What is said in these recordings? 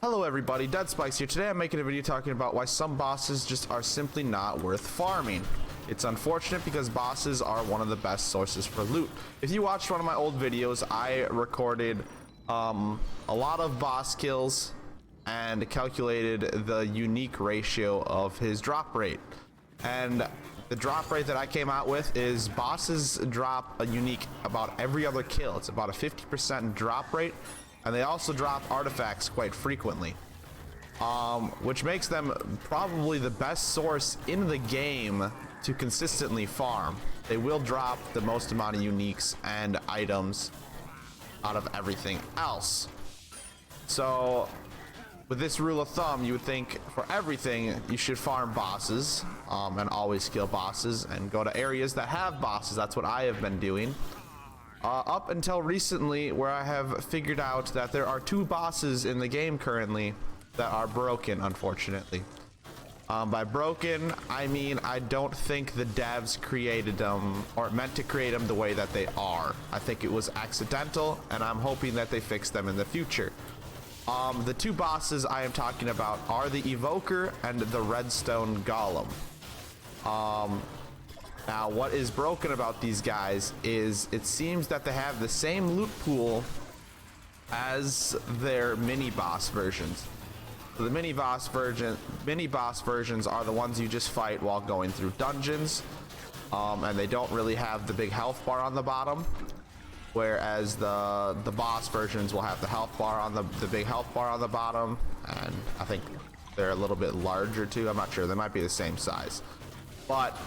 Hello everybody, Dead Spikes here. Today I'm making a video talking about why some bosses just are simply not worth farming. It's unfortunate because bosses are one of the best sources for loot. If you watched one of my old videos, I recorded a lot of boss kills and calculated the unique ratio of his drop rate. And the drop rate that I came out with is bosses drop a unique about every other kill. It's about a 50% drop rate. And they also drop artifacts quite frequently, which makes them probably the best source in the game to consistently farm. They will drop the most amount of uniques and items out of everything else. So with this rule of thumb, you would think for everything you should farm bosses and always kill bosses and go to areas that have bosses. That's what I have been doing. Up until recently, where I have figured out that there are two bosses in the game currently that are broken, unfortunately. By broken, I mean I don't think the devs created them or meant to create them the way that they are. I think it was accidental, and I'm hoping that they fix them in the future. The two bosses I am talking about are the Evoker and the Redstone Golem. Now, what is broken about these guys is it seems that they have the same loot pool as their mini-boss versions. So the mini-boss versions are the ones you just fight while going through dungeons, and they don't really have the big health bar on the bottom, whereas the boss versions will have the health bar on the big health bar on the bottom, and I think they're a little bit larger too. I'm not sure. They might be the same size, but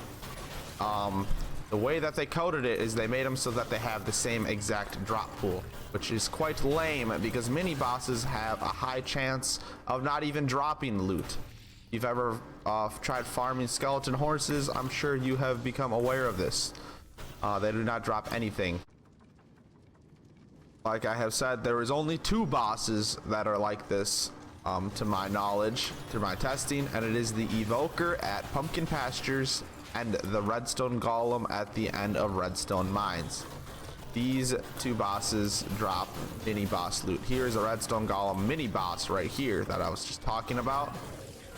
the way that they coded it is they made them so that they have the same exact drop pool, which is quite lame because mini bosses have a high chance of not even dropping loot. If you've ever tried farming skeleton horses, I'm sure you have become aware of this. They do not drop anything. Like I have said, there is only two bosses that are like this, to my knowledge, through my testing, and it is the Evoker at Pumpkin Pastures and the Redstone Golem at the end of Redstone Mines. These two bosses drop mini boss loot. Here's a Redstone Golem mini boss right here that I was just talking about.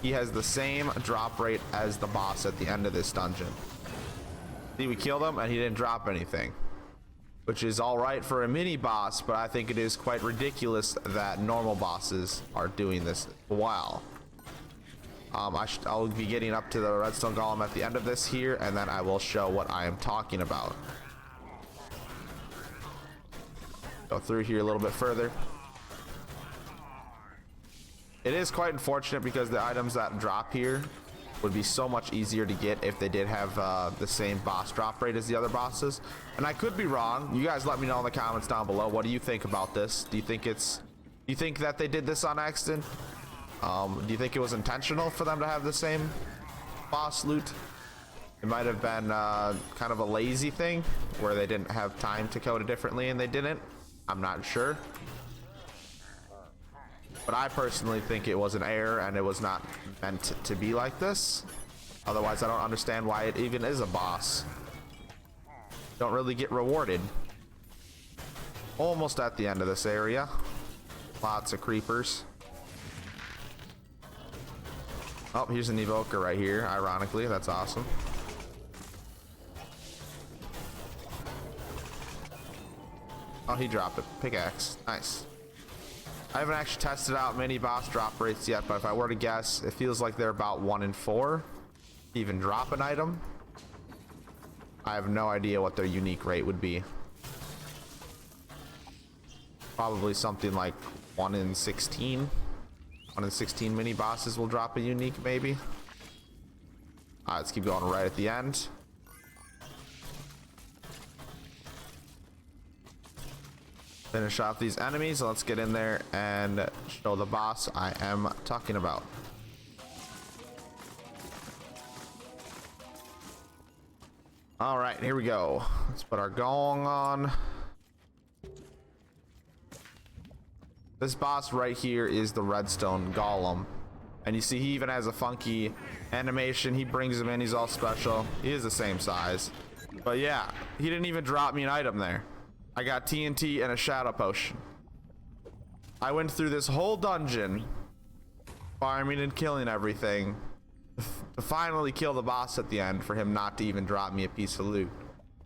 He has the same drop rate as the boss at the end of this dungeon. See, we killed him and he didn't drop anything, which is all right for a mini boss, but I think it is quite ridiculous that normal bosses are doing this well. I'll be getting up to the Redstone Golem at the end of this here, and then I will show what I am talking about. Go through here a little bit further. It is quite unfortunate because the items that drop here would be so much easier to get if they did have the same boss drop rate as the other bosses. And I could be wrong. You guys let me know in the comments down below. What do you think about this? Do you think that they did this on accident? Do you think it was intentional for them to have the same boss loot? It might have been kind of a lazy thing where they didn't have time to code it differently and they didn't. I'm not sure. But I personally think it was an error and it was not meant to be like this. Otherwise, I don't understand why it even is a boss. Don't really get rewarded. Almost at the end of this area. Lots of creepers. Oh, here's an Evoker right here, ironically. That's awesome. Oh, he dropped a pickaxe. Nice. I haven't actually tested out many boss drop rates yet, but if I were to guess, it feels like they're about 1 in 4 to even drop an item. I have no idea what their unique rate would be. Probably something like 1 in 16. 1 in 16 mini bosses will drop a unique, maybe. Alright, let's keep going right at the end. Finish off these enemies. Let's get in there and show the boss I am talking about. Alright, here we go. Let's put our gong on. This boss right here is the Redstone Golem. And you see he even has a funky animation. He brings him in, he's all special. He is the same size. But yeah, he didn't even drop me an item there. I got TNT and a shadow potion. I went through this whole dungeon farming and killing everything to finally kill the boss at the end for him not to even drop me a piece of loot.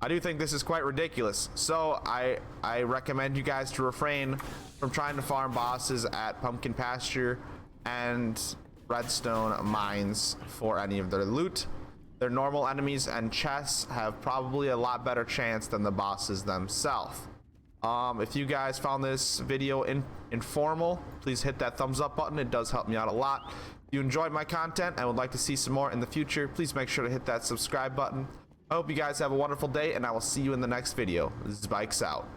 I do think this is quite ridiculous, so I recommend you guys to refrain from trying to farm bosses at Pumpkin Pasture and Redstone mines for any of their loot. Their normal enemies and chests have probably a lot better chance than the bosses themselves. If you guys found this video informal, please hit that thumbs up button. It does help me out a lot. If you enjoyed my content and would like to see some more in the future, please make sure to hit that subscribe button. I hope you guys have a wonderful day, and I will see you in the next video. This is Bikes out.